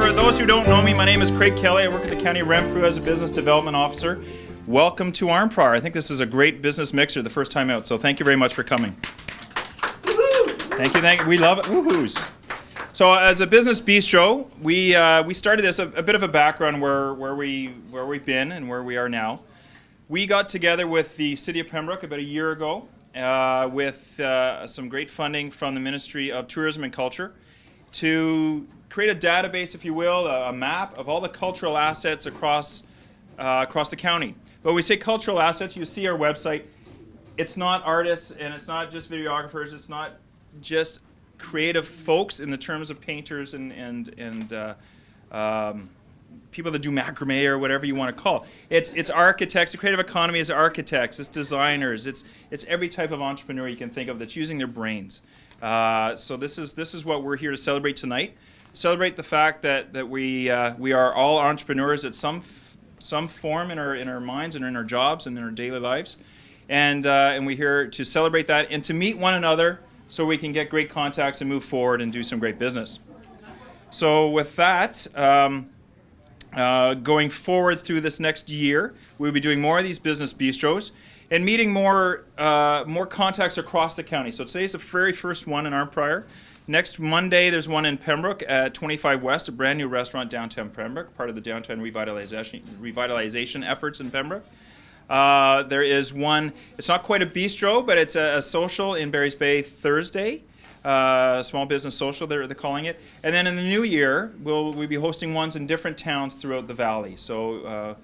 For those who don't know me, my name is Craig Kelly. I work at the County of Renfrew as a business development officer. Welcome to Arnprior. I think this is a great business mixer the first time out, so thank you very much for coming. Thank you. We love it. Woohoos. So as a business bistro, we started this, a bit of a background where we've been and where we are now. We got together with the City of Pembroke about a year ago with some great funding from the Ministry of Tourism and Culture to create a database, if you will, a map of all the cultural assets across the county. But when we say cultural assets, you see our website. It's not artists and it's not just videographers. It's not just creative folks in the terms of painters and people that do macrame or whatever you want to call it. It's architects. The creative economy is architects. It's designers. It's every type of entrepreneur you can think of that's using their brains. So this is what we're here to celebrate tonight. Celebrate the fact that we are all entrepreneurs at some form in our minds and in our jobs and in our daily lives, and we're here to celebrate that and to meet one another so we can get great contacts and move forward and do some great business. So with that, going forward through this next year, we'll be doing more of these business bistros and meeting more contacts across the county. So today's the very first one in Arnprior. Next Monday, there's one in Pembroke at 25 West, a brand new restaurant downtown Pembroke, part of the downtown revitalization efforts in Pembroke. There is one, it's not quite a bistro, but it's a social in Barry's Bay Thursday, small business social, they're calling it. And then in the new year, we'll be hosting ones in different towns throughout the valley. So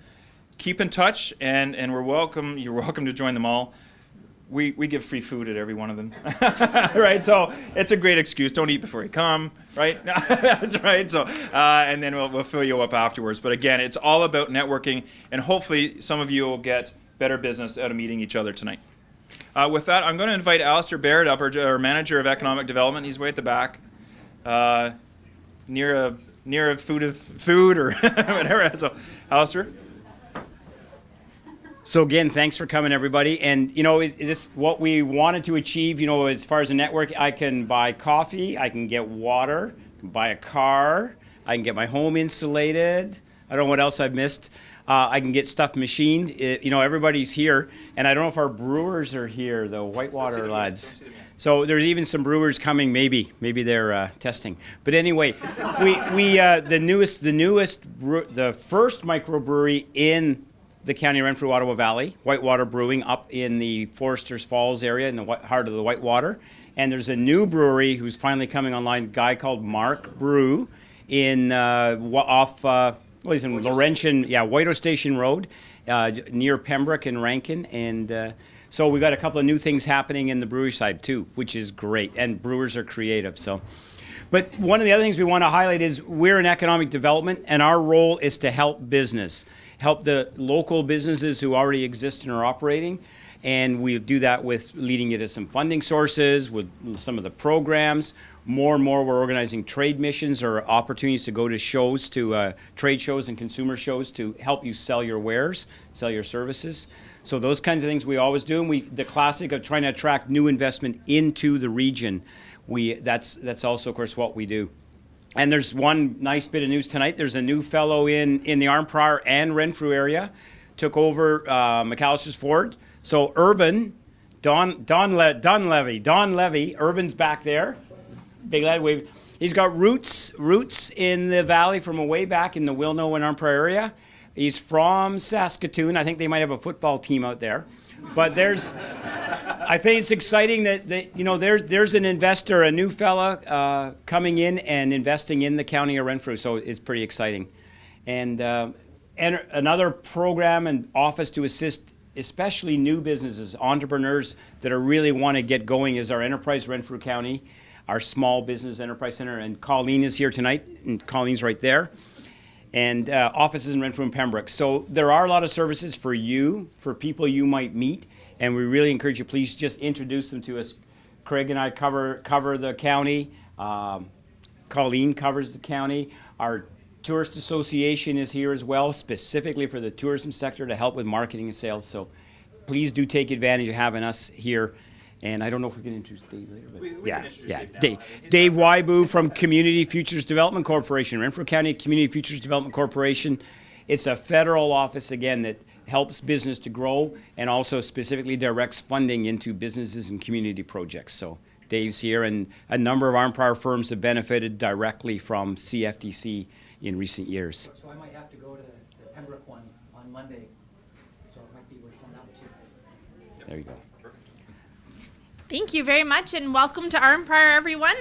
keep in touch, and you're welcome to join them all. We give free food at every one of them, right? So it's a great excuse. Don't eat before you come, right? That's right. So and then we'll fill you up afterwards. But again, it's all about networking, and hopefully some of you will get better business out of meeting each other tonight. With that, I'm going to invite Alistair Baird up, our Manager of Economic Development. He's way at the back, near a food or whatever. So, Alistair. So again, thanks for coming, everybody. And this what we wanted to achieve. As far as a network, I can buy coffee, I can get water, I can buy a car, I can get my home insulated. I don't know what else I've missed. I can get stuff machined. Everybody's here, and I don't know if our brewers are here, the Whitewater lads. So there's even some brewers coming. Maybe they're testing. But anyway, the first microbrewery in the County of Renfrew, Ottawa Valley, Whitewater Brewing up in the Foresters Falls area in the heart of the Whitewater. And there's a new brewery who's finally coming online, a guy called Mark Brew in he's in Laurentian, White Oak Station Road, near Pembroke and Rankin. And so we got a couple of new things happening in the brewery side too, which is great. And brewers are creative, so. But one of the other things we want to highlight is we're in economic development, and our role is to help business, help the local businesses who already exist and are operating. And we do that with leading you to some funding sources, with some of the programs. More and more, we're organizing trade missions or opportunities to go to shows, to trade shows and consumer shows to help you sell your wares, sell your services. So those kinds of things we always do. And the classic of trying to attract new investment into the region. That's also, of course, what we do. And there's one nice bit of news tonight. There's a new fellow in the Arnprior and Renfrew area, took over McAllister's Ford. So Urban, Don Levy, Urban's back there. Big lad wave. He's got roots in the valley from way back in the Wilno and Arnprior area. He's from Saskatoon. I think they might have a football team out there. But I think it's exciting that there's an investor, a new fella coming in and investing in the County of Renfrew. So it's pretty exciting. And another program and office to assist especially new businesses, entrepreneurs that are really want to get going is our Enterprise Renfrew County, our Small Business Enterprise Center. And Colleen is here tonight, and Colleen's right there. And offices in Renfrew and Pembroke. So there are a lot of services for you, for people you might meet, and we really encourage you, please just introduce them to us. Craig and I cover the county. Colleen covers the county. Our Tourist Association is here as well, specifically for the tourism sector to help with marketing and sales. So please do take advantage of having us here And I don't know if we can introduce Dave later, but We can yeah, introduce yeah. Dave now. Dave, He's Dave Wybu from Community Futures Development Corporation, Renfrew County Community Futures Development Corporation. It's a federal office, again, that helps business to grow and also specifically directs funding into businesses and community projects. So Dave's here, and a number of Arnprior firms have benefited directly from CFDC in recent years. So I might have to go to the Pembroke one on Monday, so it might be worth going out to. There you go. Thank you very much, and welcome to Arnprior, everyone.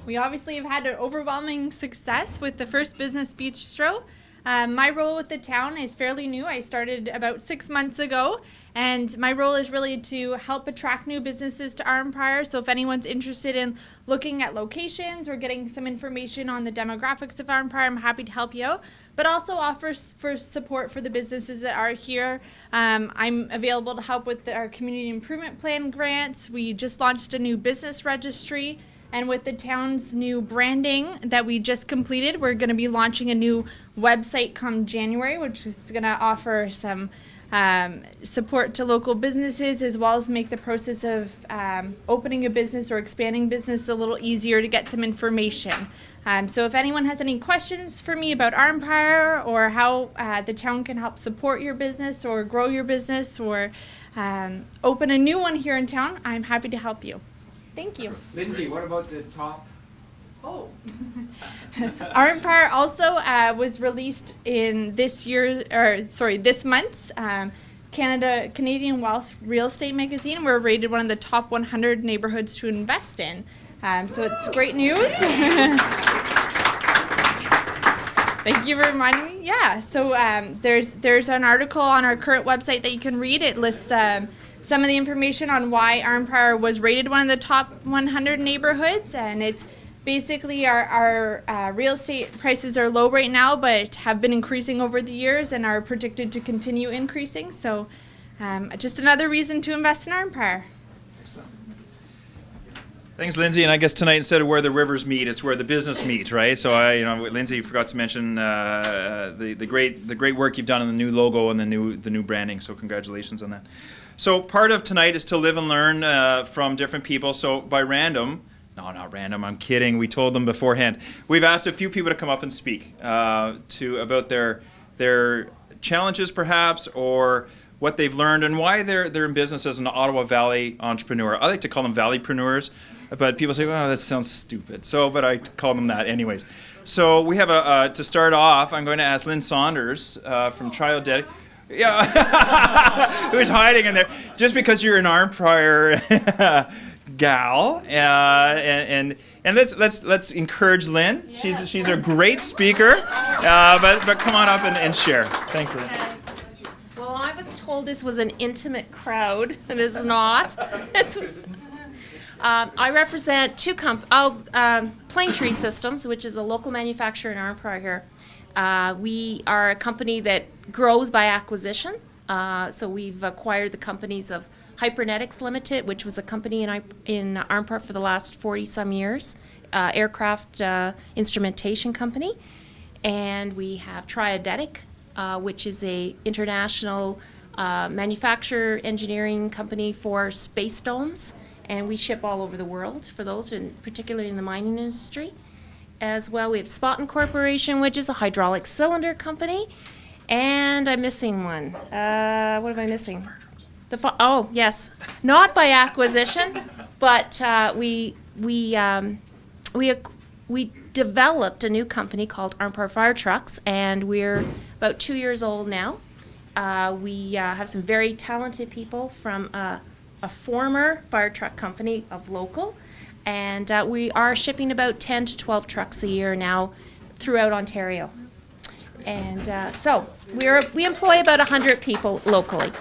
We obviously have had an overwhelming success with the first business bistro. My role with the town is fairly new. I started about 6 months ago, and my role is really to help attract new businesses to Arnprior. So if anyone's interested in looking at locations or getting some information on the demographics of Arnprior, I'm happy to help you out, but also offers for support for the businesses that are here. I'm available to help with our community improvement plan grants. We just launched a new business registry. And with the town's new branding that we just completed, we're going to be launching a new website come January, which is going to offer some support to local businesses, as well as make the process of opening a business or expanding business a little easier to get some information. So if anyone has any questions for me about Arnprior or how the town can help support your business or grow your business or open a new one here in town, I'm happy to help you. Thank you. Lindsay, what about the top? Oh. Arnprior also was released in this month's Canadian Wealth Real Estate magazine. We're rated one of the top 100 neighborhoods to invest in. So it's great news. Thank you for reminding me. Yeah, so there's an article on our current website that you can read. It lists some of the information on why Arnprior was rated one of the top 100 neighborhoods, and it's basically our real estate prices are low right now, but have been increasing over the years and are predicted to continue increasing. So just another reason to invest in Arnprior. Excellent. Thanks, Lindsay. And I guess tonight, instead of where the rivers meet, it's where the business meet, right? So Lindsay forgot to mention the great work you've done on the new logo and the new branding. So congratulations on that. So part of tonight is to live and learn from different people. So by random, no, not random, I'm kidding. We told them beforehand. We've asked a few people to come up and speak about their challenges, perhaps, or what they've learned and why they're in business as an Ottawa Valley entrepreneur. I like to call them valleypreneurs, but people say, "Oh, that sounds stupid." But I call them that anyways. So we have to start off, I'm going to ask Lynn Saunders from Child Dedic. Yeah, who's hiding in there? Just because you're an Arnprior gal, and let's encourage Lynn. Yes. She's a great speaker, but come on up and share. Thanks, Lynn. Well, I was told this was an intimate crowd, and it's not. I represent two Plane Tree Systems, which is a local manufacturer in Arnprior here. We are a company that grows by acquisition. So we've acquired the companies of Hypernetics Limited, which was a company in Arnprior for the last 40-some years, aircraft instrumentation company. And we have Triadetic, which is a international manufacturer engineering company for space domes. And we ship all over the world for those, and particularly in the mining industry. As well, we have Spotin Corporation, which is a hydraulic cylinder company. And I'm missing one. What am I missing? Oh, yes. Not by acquisition, but we developed a new company called Arnprior Fire Trucks, and we're about 2 years old now. We have some very talented people from a former fire truck company of local, and we are shipping about 10 to 12 trucks a year now throughout Ontario. And so we employ about 100 people locally.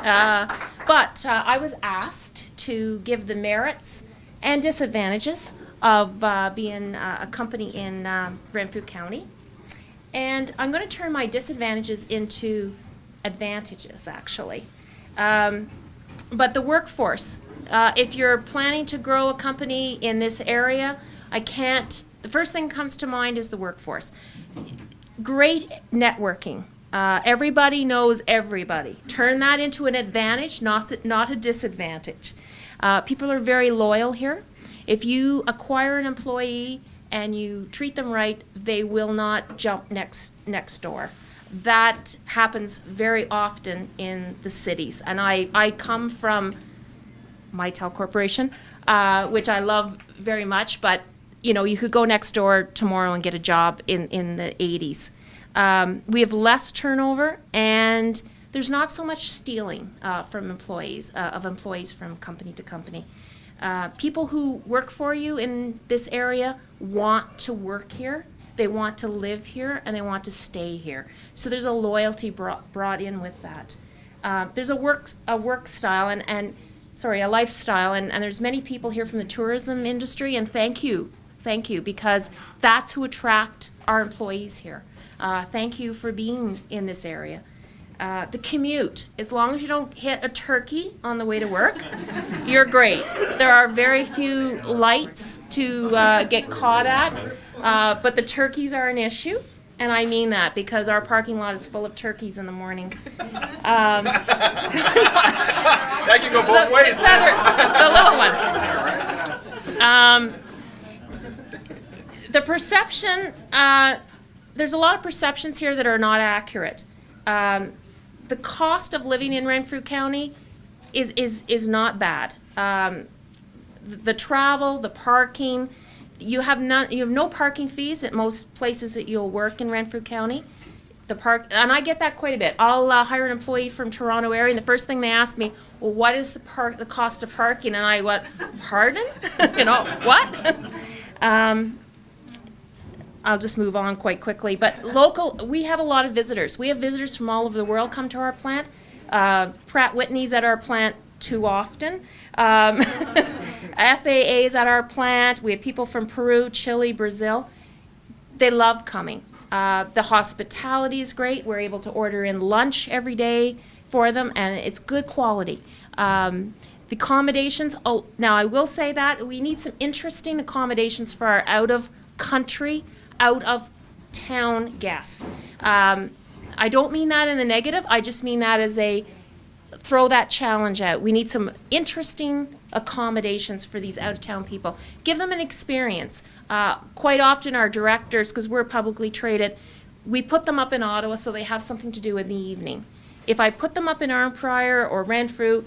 But I was asked to give the merits and disadvantages of being a company in Renfrew County. And I'm going to turn my disadvantages into advantages, actually. But the workforce, if you're planning to grow a company in this area, the first thing that comes to mind is the workforce. Great networking. Everybody knows everybody. Turn that into an advantage, not a disadvantage. People are very loyal here. If you acquire an employee and you treat them right, they will not jump next door. That happens very often in the cities. And I come from Mitel Corporation, which I love very much, but you could go next door tomorrow and get a job in the 80s. We have less turnover, and there's not so much stealing from employees from company to company. People who work for you in this area want to work here, they want to live here, and they want to stay here. So there's a loyalty brought in with that. There's a work style and a lifestyle, and there's many people here from the tourism industry, and thank you, because that's who attract our employees here. Thank you for being in this area. The commute, as long as you don't hit a turkey on the way to work, you're great. There are very few lights to get caught at, but the turkeys are an issue, and I mean that because our parking lot is full of turkeys in the morning. That can go both ways. The little ones. The perception, there's a lot of perceptions here that are not accurate. The cost of living in Renfrew County is not bad. The travel, the parking, you have no parking fees at most places that you'll work in Renfrew County. And I get that quite a bit. I'll hire an employee from Toronto area, and the first thing they ask me, well, what is the cost of parking? And I went, pardon? What? I'll just move on quite quickly. But we have a lot of visitors. We have visitors from all over the world come to our plant. Pratt Whitney's at our plant too often. FAA's at our plant. We have people from Peru, Chile, Brazil. They love coming. The hospitality is great. We're able to order in lunch every day for them, and it's good quality. The accommodations, now I will say that we need some interesting accommodations for our out-of-country, out-of-town guests. I don't mean that in the negative. I just mean that as throw that challenge out. We need some interesting accommodations for these out-of-town people. Give them an experience. Quite often our directors, because we're publicly traded, we put them up in Ottawa so they have something to do in the evening. If I put them up in Arnprior or Renfrew,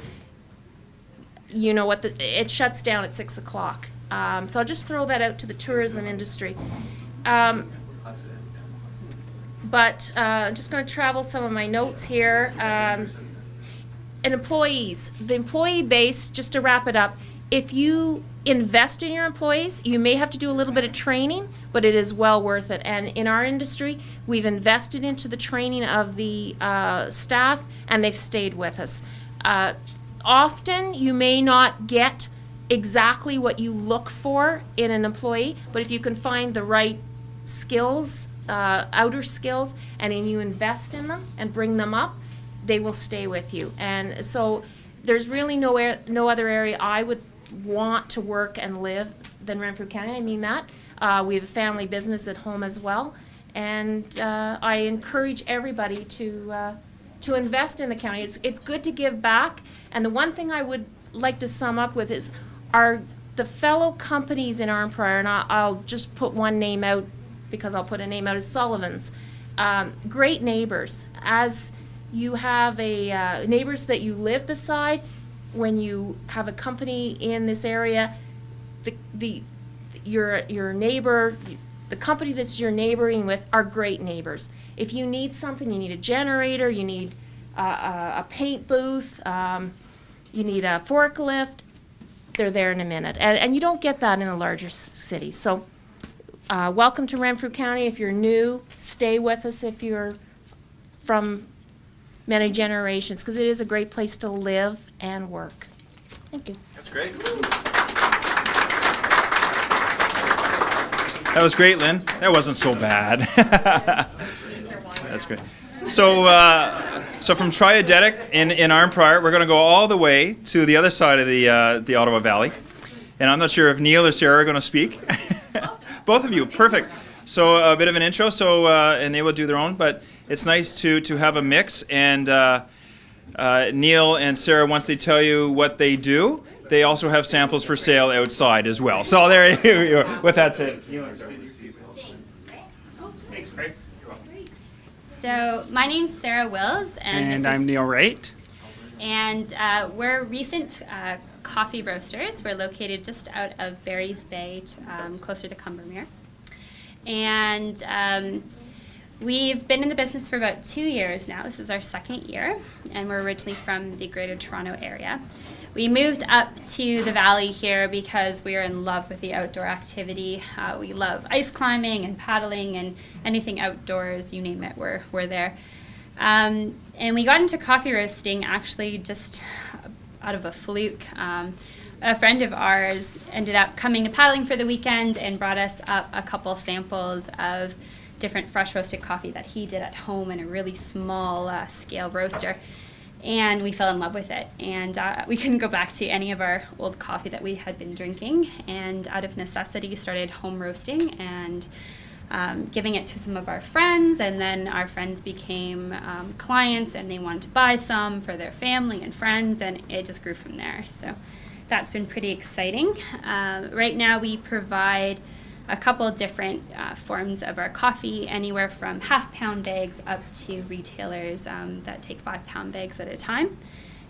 you know what, it shuts down at 6 o'clock. So I'll just throw that out to the tourism industry. But I'm just going to travel some of my notes here. And employees, the employee base, just to wrap it up, if you invest in your employees, you may have to do a little bit of training, but it is well worth it. And in our industry, we've invested into the training of the staff, and they've stayed with us. Often, you may not get exactly what you look for in an employee, but if you can find the right skills, outer skills, and then you invest in them and bring them up, they will stay with you. And so there's really no other area I would want to work and live than Renfrew County. I mean that. We have a family business at home as well. And I encourage everybody to invest in the county. It's good to give back. And the one thing I would like to sum up with is the fellow companies in Arnprior, and I'll just put one name out because I'll put a name out, is Sullivan's. Great neighbors. As you have neighbors that you live beside, when you have a company in this area, your neighbor, the company that you're neighboring with are great neighbors. If you need something, you need a generator, you need a paint booth, you need a forklift, they're there in a minute. And you don't get that in a larger city. So welcome to Renfrew County. If you're new, stay with us if you're from many generations, because it is a great place to live and work. Thank you. That's great. That was great, Lynn. That wasn't so bad. That's great. So from Triadetic in Arnprior, we're going to go all the way to the other side of the Ottawa Valley. And I'm not sure if Neil or Sarah are going to speak. Both of you, perfect. So a bit of an intro, and they will do their own. But it's nice to have a mix. And Neil and Sarah, once they tell you what they do, they also have samples for sale outside as well. So there you are. With that said, Neil and Sarah. Thanks, Craig. So my name's Sarah Wills, and I'm Neil Wright. And we're recent coffee roasters. We're located just out of Barry's Bay, closer to Combermere. And we've been in the business for about 2 years now. This is our second year, and we're originally from the Greater Toronto area. We moved up to the valley here because we are in love with the outdoor activity. We love ice climbing and paddling and anything outdoors, you name it, we're there. And we got into coffee roasting actually just out of a fluke. A friend of ours ended up coming to paddling for the weekend and brought us up a couple samples of different fresh roasted coffee that he did at home in a really small scale roaster. And we fell in love with it. And we couldn't go back to any of our old coffee that we had been drinking. And out of necessity, started home roasting and giving it to some of our friends. And then our friends became clients, and they wanted to buy some for their family and friends. And it just grew from there. So that's been pretty exciting. Right now, we provide a couple of different forms of our coffee, anywhere from half-pound bags up to retailers that take 5-pound bags at a time,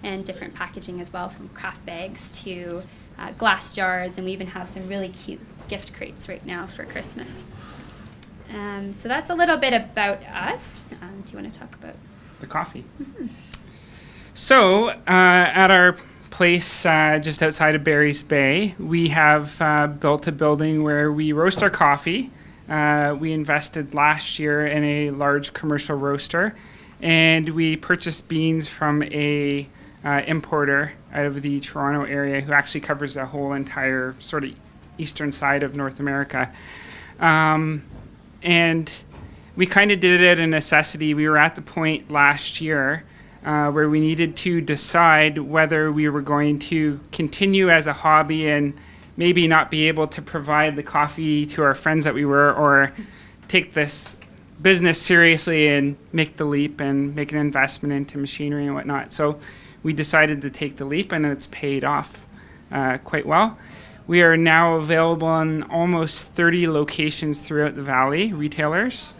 and different packaging as well, from craft bags to glass jars, and we even have some really cute gift crates right now for Christmas. So that's a little bit about us. Do you want to talk about The coffee. So, at our place just outside of Barry's Bay, we have built a building where we roast our coffee. We invested last year in a large commercial roaster, and we purchased beans from a importer out of the Toronto area who actually covers the whole entire sort of eastern side of North America. And we kind of did it out of necessity. We were at the point last year where we needed to decide whether we were going to continue as a hobby and maybe not be able to provide the coffee to our friends that we were, or take this business seriously and make the leap and make an investment into machinery and whatnot. So we decided to take the leap, and it's paid off quite well. We are now available in almost 30 locations throughout the valley, retailers,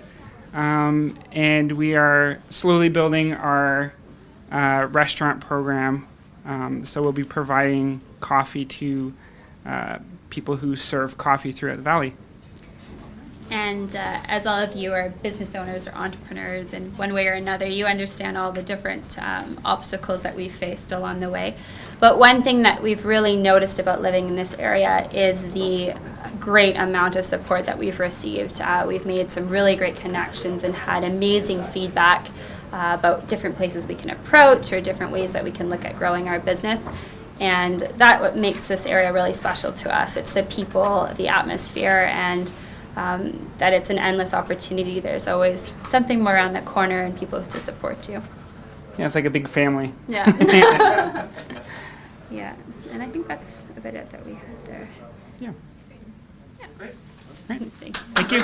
and we are slowly building our restaurant program. So we'll be providing coffee to people who serve coffee throughout the valley. And as all of you are business owners or entrepreneurs in one way or another, you understand all the different obstacles that we've faced along the way. But one thing that we've really noticed about living in this area is the great amount of support that we've received. We've made some really great connections and had amazing feedback about different places we can approach or different ways that we can look at growing our business. And that what makes this area really special to us. It's the people, the atmosphere, and that it's an endless opportunity. There's always something more around the corner and people to support you. Yeah, it's like a big family. Yeah. Yeah, and I think that's about it that we had there. Yeah. Yeah. Great. Great. Thanks. Thank you.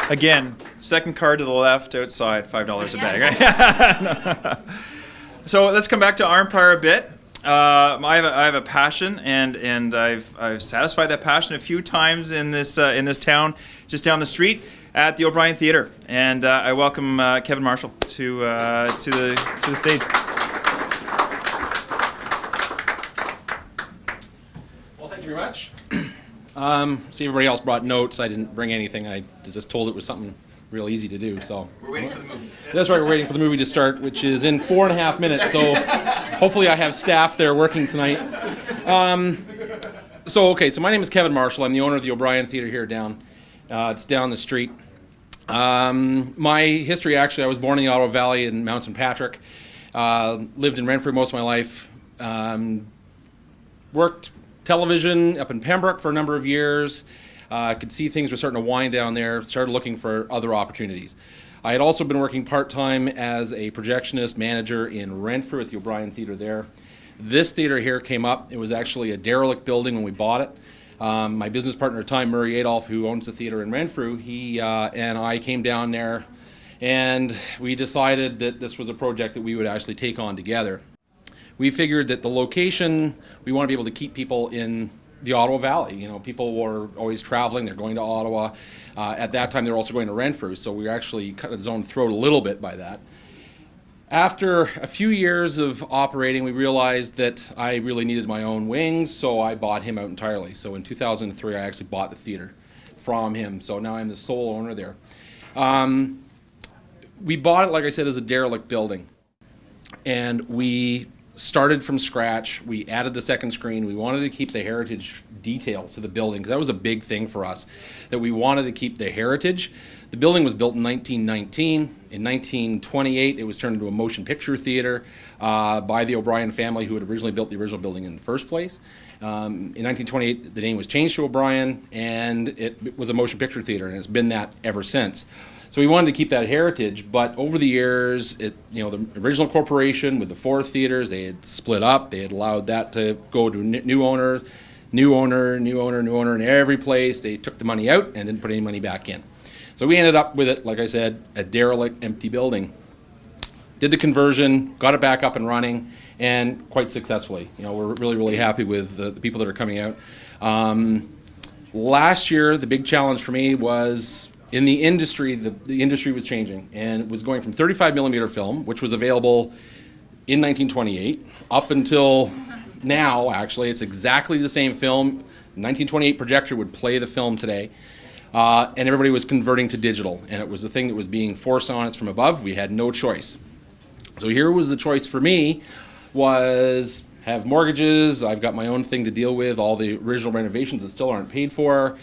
Again, second card to the left outside, $5 a bag. Right? So let's come back to Arnprior a bit. I have a passion, and I've satisfied that passion a few times in this town, just down the street at the O'Brien Theatre. And I welcome Kevin Marshall to the stage. Well, thank you very much. See, everybody else brought notes. I didn't bring anything. I just told it was something real easy to do. So We're waiting for the movie. that's right. We're waiting for the movie to start, which is in 4.5 minutes. So hopefully, I have staff there working tonight. So my name is Kevin Marshall. I'm the owner of the O'Brien Theatre here down. It's down the street. My history, actually, I was born in the Ottawa Valley in Mount St. Patrick. Lived in Renfrew most of my life. Worked television up in Pembroke for a number of years. Could see things were starting to wind down there. Started looking for other opportunities. I had also been working part-time as a projectionist manager in Renfrew at the O'Brien Theatre there. This theatre here came up. It was actually a derelict building when we bought it. My business partner at the time, Murray Adolph, who owns the theater in Renfrew, he and I came down there, and we decided that this was a project that we would actually take on together. We figured that the location, we want to be able to keep people in the Ottawa Valley. You know, people were always traveling, they're going to Ottawa. At that time, they were also going to Renfrew, so we actually cut his own throat a little bit by that. After a few years of operating, we realized that I really needed my own wings, so I bought him out entirely. So in 2003, I actually bought the theater from him, so now I'm the sole owner there. We bought it, like I said, as a derelict building, and we started from scratch. We added the second screen. We wanted to keep the heritage details to the building, because that was a big thing for us, that we wanted to keep the heritage. The building was built in 1919. In 1928, it was turned into a motion picture theater by the O'Brien family, who had originally built the original building in the first place. In 1928, the name was changed to O'Brien, and it was a motion picture theater, and it's been that ever since. So we wanted to keep that heritage, but over the years, the original corporation with the 4 theaters, they had split up. They had allowed that to go to new owner, in every place. They took the money out and didn't put any money back in. So we ended up with it, like I said, a derelict, empty building. Did the conversion, got it back up and running, and quite successfully. You know, we're really, really happy with the people that are coming out. Last year, the big challenge for me was in the industry. The industry was changing, and it was going from 35 millimeter film, which was available in 1928, up until now. Actually, it's exactly the same film. 1928 projector would play the film today. And everybody was converting to digital, and it was the thing that was being forced on us from above. We had no choice. So here was the choice for me, was have mortgages. I've got my own thing to deal with, all the original renovations that still aren't paid for.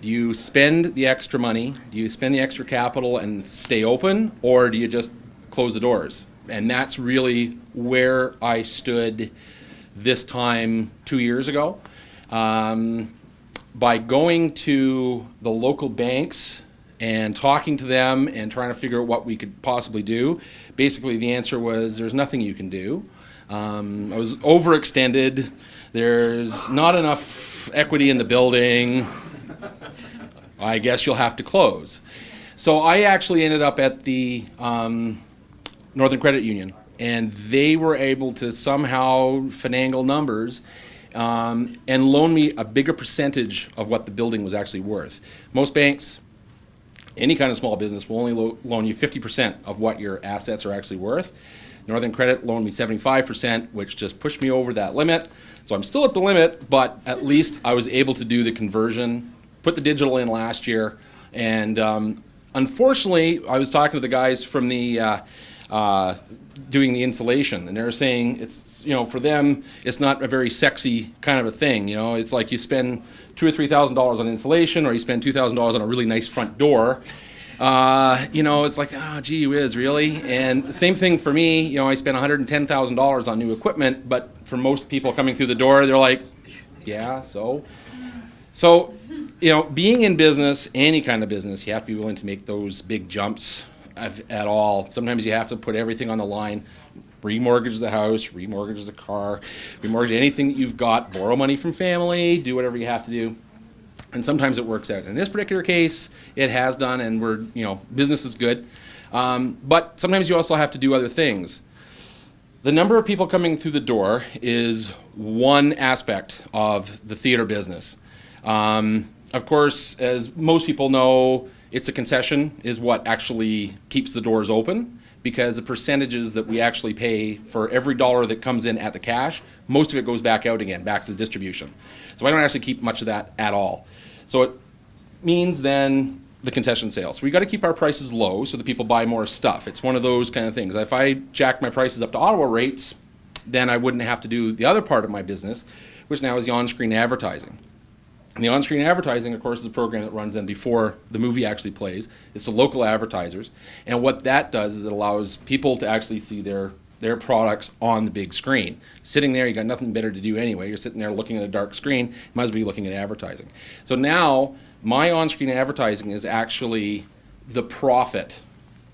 Do you spend the extra money? Do you spend the extra capital and stay open, or do you just close the doors? And that's really where I stood this time 2 years ago. By going to the local banks and talking to them and trying to figure out what we could possibly do, basically the answer was there's nothing you can do. I was overextended. There's not enough equity in the building. I guess you'll have to close. So I actually ended up at the Northern Credit Union, and they were able to somehow finagle numbers and loan me a bigger percentage of what the building was actually worth. Most banks, any kind of small business, will only loan you 50% of what your assets are actually worth. Northern Credit loaned me 75%, which just pushed me over that limit. So I'm still at the limit, but at least I was able to do the conversion, put the digital in last year, and unfortunately, I was talking to the guys from the doing the insulation, and they're saying it's, for them, it's not a very sexy kind of a thing. It's like you spend $2,000 or $3,000 on insulation, or you spend $2,000 on a really nice front door. It's like, gee whiz, really? And the same thing for me. I spent $110,000 on new equipment, but for most people coming through the door, they're like, yeah, so. So, being in business, any kind of business, you have to be willing to make those big jumps at all. Sometimes you have to put everything on the line, remortgage the house, remortgage the car, remortgage anything that you've got, borrow money from family, do whatever you have to do. And sometimes it works out. In this particular case, it has done, and business is good. But sometimes you also have to do other things. The number of people coming through the door is one aspect of the theater business. Of course, as most people know, it's a concession is what actually keeps the doors open, because the percentages that we actually pay for every dollar that comes in at the cash, most of it goes back out again, back to distribution. So I don't actually keep much of that at all. So it means then the concession sales. So we got to keep our prices low so that people buy more stuff. It's one of those kind of things. If I jack my prices up to Ottawa rates, then I wouldn't have to do the other part of my business, which now is the on-screen advertising. And the on-screen advertising, of course, is a program that runs then before the movie actually plays. It's the local advertisers. And what that does is it allows people to actually see their products on the big screen. Sitting there, you got nothing better to do anyway. You're sitting there looking at a dark screen. You might as well be looking at advertising. So now, my on-screen advertising is actually the profit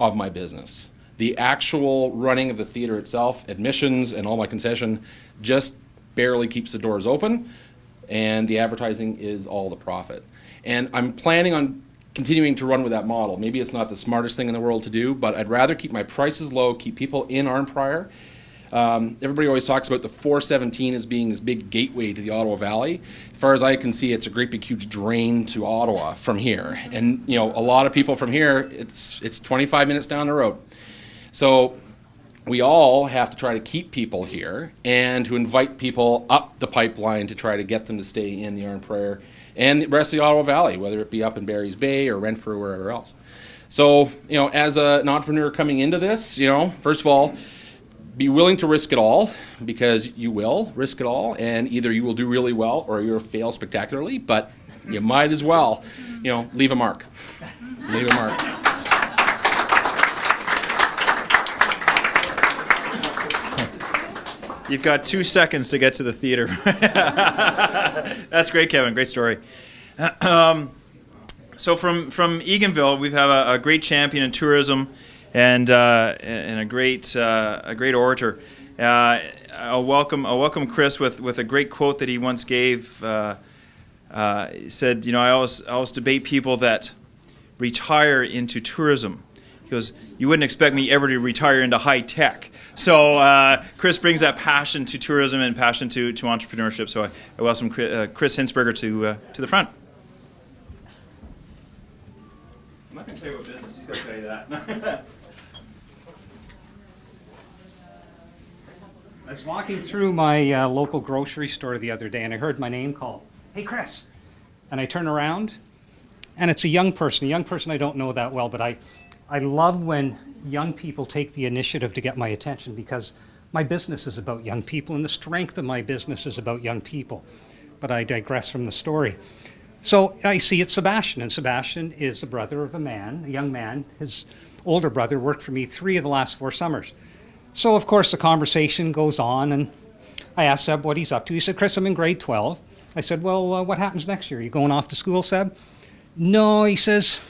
of my business. The actual running of the theater itself, admissions and all my concession, just barely keeps the doors open. and the advertising is all the profit. And I'm planning on continuing to run with that model. Maybe it's not the smartest thing in the world to do, but I'd rather keep my prices low, keep people in Arnprior. Everybody always talks about the 417 as being this big gateway to the Ottawa Valley. As far as I can see, it's a great big huge drain to Ottawa from here. And a lot of people from here, it's 25 minutes down the road. So we all have to try to keep people here and to invite people up the pipeline to try to get them to stay in the Arnprior and the rest of the Ottawa Valley, whether it be up in Barry's Bay or Renfrew or wherever else. So, as an entrepreneur coming into this, first of all, be willing to risk it all, because you will risk it all, and either you will do really well or you'll fail spectacularly, but you might as well, leave a mark. Leave a mark. You've got 2 seconds to get to the theater. That's great, Kevin. Great story. So from Eganville, we have a great champion in tourism and a great orator. I'll welcome Chris with a great quote that he once gave. He said, I always debate people that retire into tourism. He goes, you wouldn't expect me ever to retire into high tech. So Chris brings that passion to tourism and passion to entrepreneurship. So I welcome Chris Hinsberger to the front. I'm not going to tell you what business. He's going to tell you that. I was walking through my local grocery store the other day, and I heard my name called. Hey, Chris. And I turn around, and it's a young person I don't know that well, but I love when young people take the initiative to get my attention, because my business is about young people, and the strength of my business is about young people. But I digress from the story. So I see it's Sebastian, and Sebastian is the brother of a young man. His older brother worked for me 3 of the last 4 summers. So, of course, the conversation goes on, and I asked Seb what he's up to. He said, Chris, I'm in grade 12. I said, well, what happens next year? Are you going off to school, Seb? No, he says,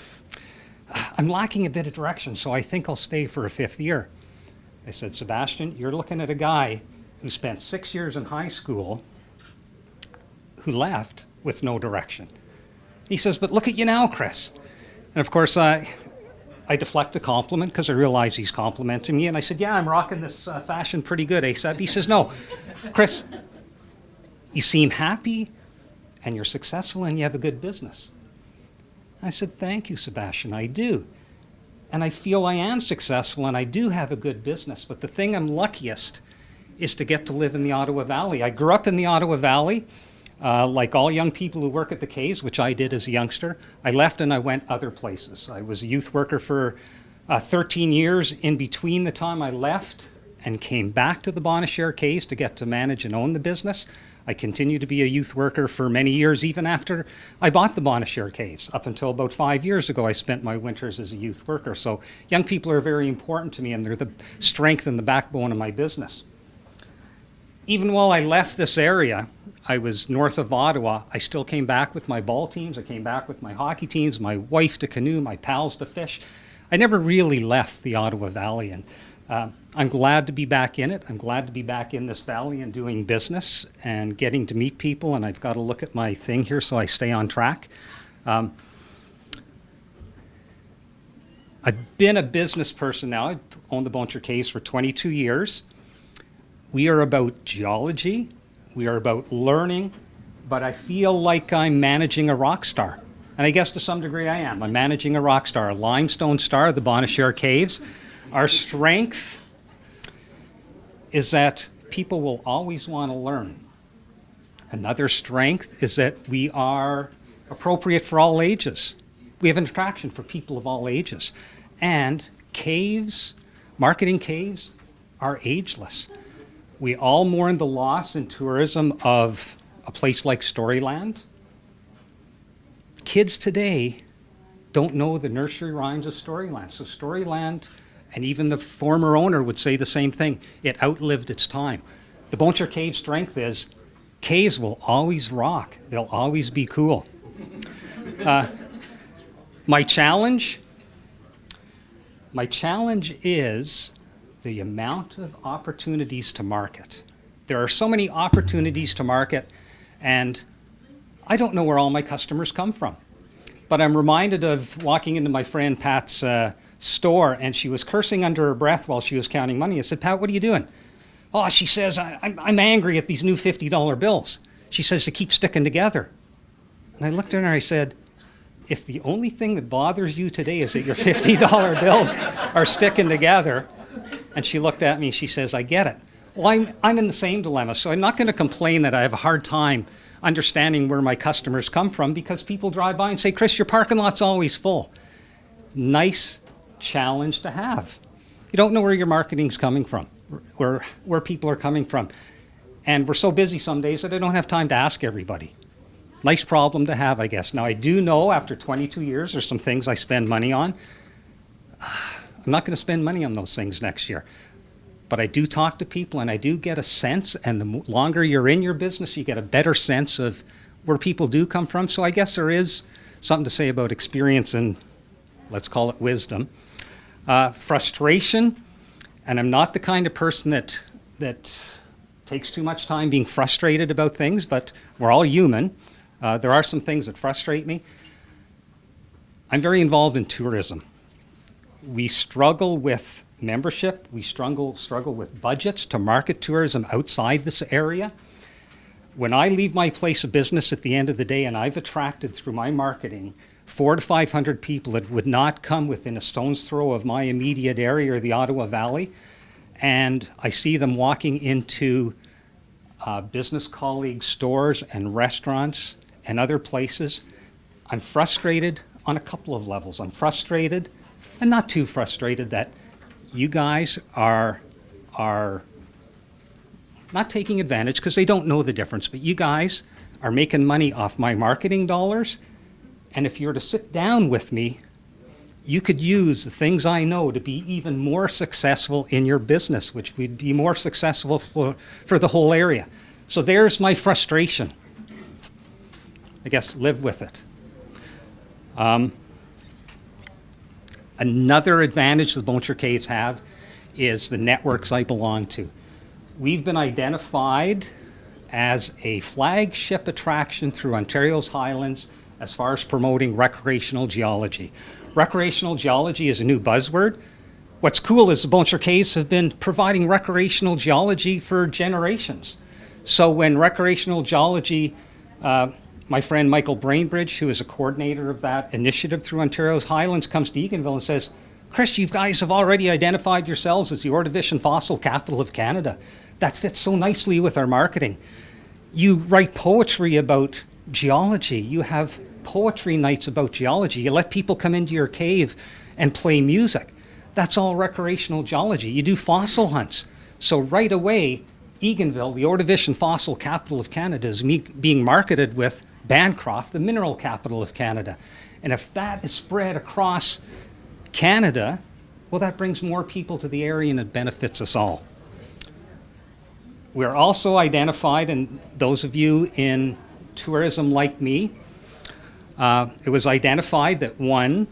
I'm lacking a bit of direction, so I think I'll stay for a 5th year. I said, Sebastian, you're looking at a guy who spent 6 years in high school who left with no direction. He says, but look at you now, Chris. And, of course, I deflect the compliment because I realize he's complimenting me. And I said, yeah, I'm rocking this fashion pretty good, eh, Seb? He says, no, Chris, you seem happy and you're successful and you have a good business. I said, thank you, Sebastian, I do. And I feel I am successful and I do have a good business. But the thing I'm luckiest is to get to live in the Ottawa Valley. I grew up in the Ottawa Valley. Like all young people who work at the Caves, which I did as a youngster, I left and I went other places. I was a youth worker for 13 years. In between the time I left and came back to the Bonnechere Caves to get to manage and own the business, I continued to be a youth worker for many years, even after I bought the Bonnechere Caves. Up until about 5 years ago, I spent my winters as a youth worker. So young people are very important to me, and they're the strength and the backbone of my business. Even while I left this area, I was north of Ottawa, I still came back with my ball teams, I came back with my hockey teams, my wife to canoe, my pals to fish. I never really left the Ottawa Valley, and I'm glad to be back in it. I'm glad to be back in this valley and doing business and getting to meet people, and I've got to look at my thing here so I stay on track. I've been a business person now. I've owned the Bonnechere Caves for 22 years. We are about geology. We are about learning, but I feel like I'm managing a rock star. And I guess to some degree I am. I'm managing a rock star, a limestone star of the Bonnechere Caves. Our strength is that people will always want to learn. Another strength is that we are appropriate for all ages. We have an attraction for people of all ages. And caves, marketing caves, are ageless. We all mourn the loss in tourism of a place like Storyland. Kids today don't know the nursery rhymes of Storyland. So Storyland, and even the former owner would say the same thing, it outlived its time. The Bonnechere Cave strength is caves will always rock. They'll always be cool. My challenge is the amount of opportunities to market. There are so many opportunities to market, and I don't know where all my customers come from. But I'm reminded of walking into my friend Pat's store, and she was cursing under her breath while she was counting money. I said, Pat, what are you doing? Oh, she says, I'm angry at these new $50 bills. She says, they keep sticking together. And I looked at her and I said, if the only thing that bothers you today is that your $50 bills are sticking together, and she looked at me and she says, I get it. Well, I'm in the same dilemma, so I'm not going to complain that I have a hard time understanding where my customers come from, because people drive by and say, Chris, your parking lot's always full. Nice challenge to have. You don't know where your marketing's coming from, where people are coming from. And we're so busy some days that I don't have time to ask everybody. Nice problem to have, I guess. Now, I do know after 22 years there's some things I spend money on. I'm not going to spend money on those things next year. But I do talk to people, and I do get a sense, and the longer you're in your business, you get a better sense of where people do come from. So I guess there is something to say about experience and, let's call it, wisdom. Frustration, and I'm not the kind of person that takes too much time being frustrated about things, but we're all human. There are some things that frustrate me. I'm very involved in tourism. We struggle with membership. We struggle with budgets to market tourism outside this area. When I leave my place of business at the end of the day, and I've attracted through my marketing 400 to 500 people that would not come within a stone's throw of my immediate area or the Ottawa Valley, and I see them walking into business colleague stores and restaurants and other places, I'm frustrated on a couple of levels. I'm frustrated, and not too frustrated, that you guys are not taking advantage, because they don't know the difference, but you guys are making money off my marketing dollars. And if you were to sit down with me, you could use the things I know to be even more successful in your business, which would be more successful for the whole area. So there's my frustration. I guess live with it. Another advantage the Bonchercades have is the networks I belong to. We've been identified as a flagship attraction through Ontario's Highlands as far as promoting recreational geology. Recreational geology is a new buzzword. What's cool is the Bonchercades have been providing recreational geology for generations. So when recreational geology, my friend Michael Brainbridge, who is a coordinator of that initiative through Ontario's Highlands, comes to Eganville and says, Chris, you guys have already identified yourselves as the Ordovician fossil capital of Canada. That fits so nicely with our marketing. You write poetry about geology. You have poetry nights about geology. You let people come into your cave and play music. That's all recreational geology. You do fossil hunts. So right away, Eganville, the Ordovician fossil capital of Canada, is being marketed with Bancroft, the mineral capital of Canada. And if that is spread across Canada, well, that brings more people to the area and it benefits us all. We're also identified, and those of you in tourism like me, it was identified that one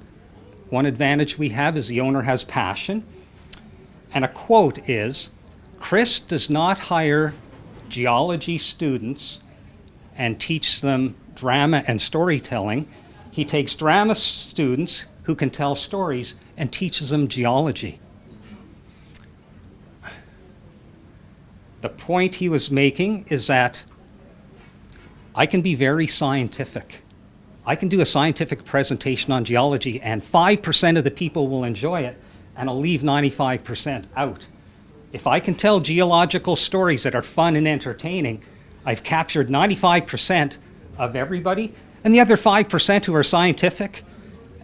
advantage we have is the owner has passion. And a quote is, Chris does not hire geology students and teach them drama and storytelling. He takes drama students who can tell stories and teaches them geology. The point he was making is that I can be very scientific. I can do a scientific presentation on geology and 5% of the people will enjoy it, and I'll leave 95% out. If I can tell geological stories that are fun and entertaining, I've captured 95% of everybody, and the other 5% who are scientific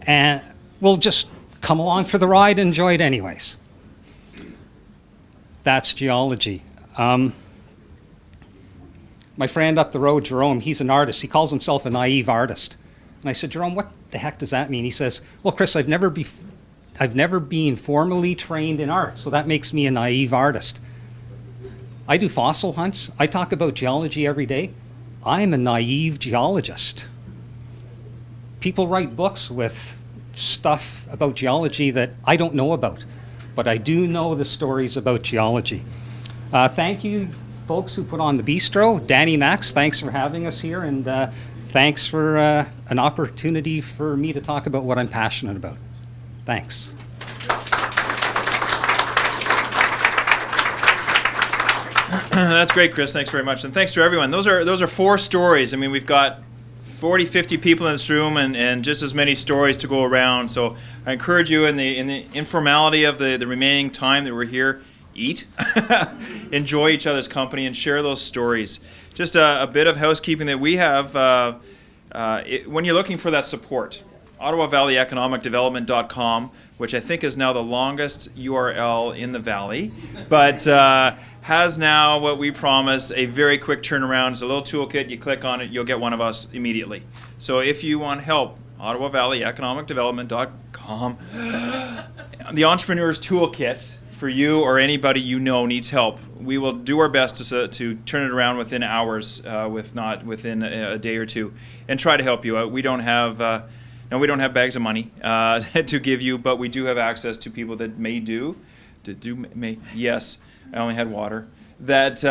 and will just come along for the ride and enjoy it anyways. That's geology. My friend up the road, Jerome, he's an artist. He calls himself a naive artist. And I said, Jerome, what the heck does that mean? He says, well, Chris, I've never been formally trained in art, so that makes me a naive artist. I do fossil hunts. I talk about geology every day. I'm a naive geologist. People write books with stuff about geology that I don't know about, but I do know the stories about geology. Thank you, folks who put on the Bistro. Danny Max, thanks for having us here, and thanks for an opportunity for me to talk about what I'm passionate about. Thanks. That's great, Chris. Thanks very much. And thanks to everyone. Those are 4 stories. I mean, we've got 40, 50 people in this room and just as many stories to go around. So I encourage you in the informality of the remaining time that we're here, eat, enjoy each other's company, and share those stories. Just a bit of housekeeping that we have when you're looking for that support. Ottawa Valley Economic Development.com, which I think is now the longest URL in the Valley, but has now what we promise, a very quick turnaround. It's a little toolkit. You click on it, you'll get one of us immediately. So if you want help, Ottawa Valley Economic Development.com, the Entrepreneur's Toolkit for you or anybody you know needs help. We will do our best to turn it around within hours, if not within a day or two, and try to help you out. We don't have bags of money to give you, but we do have access to people that may do. Yes, I only had water. That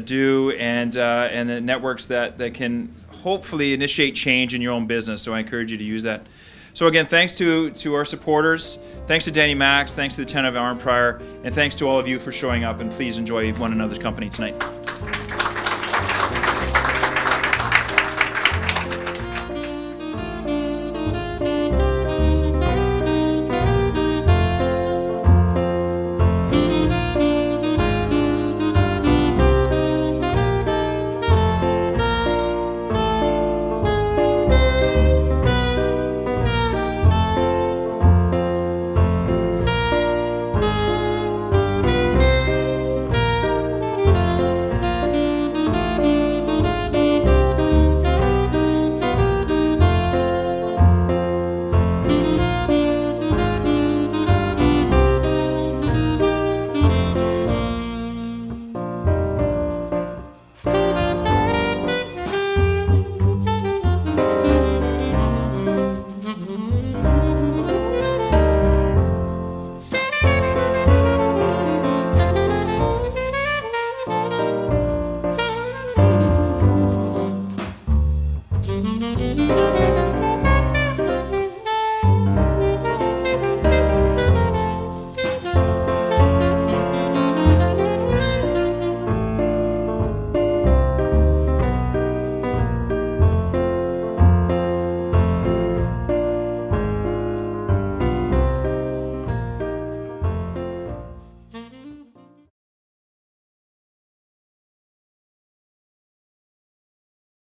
do, and the networks that can hopefully initiate change in your own business. So I encourage you to use that. So again, thanks to our supporters, thanks to Danny Max, thanks to the 10 of Arnprior, and thanks to all of you for showing up. And please enjoy one another's company tonight.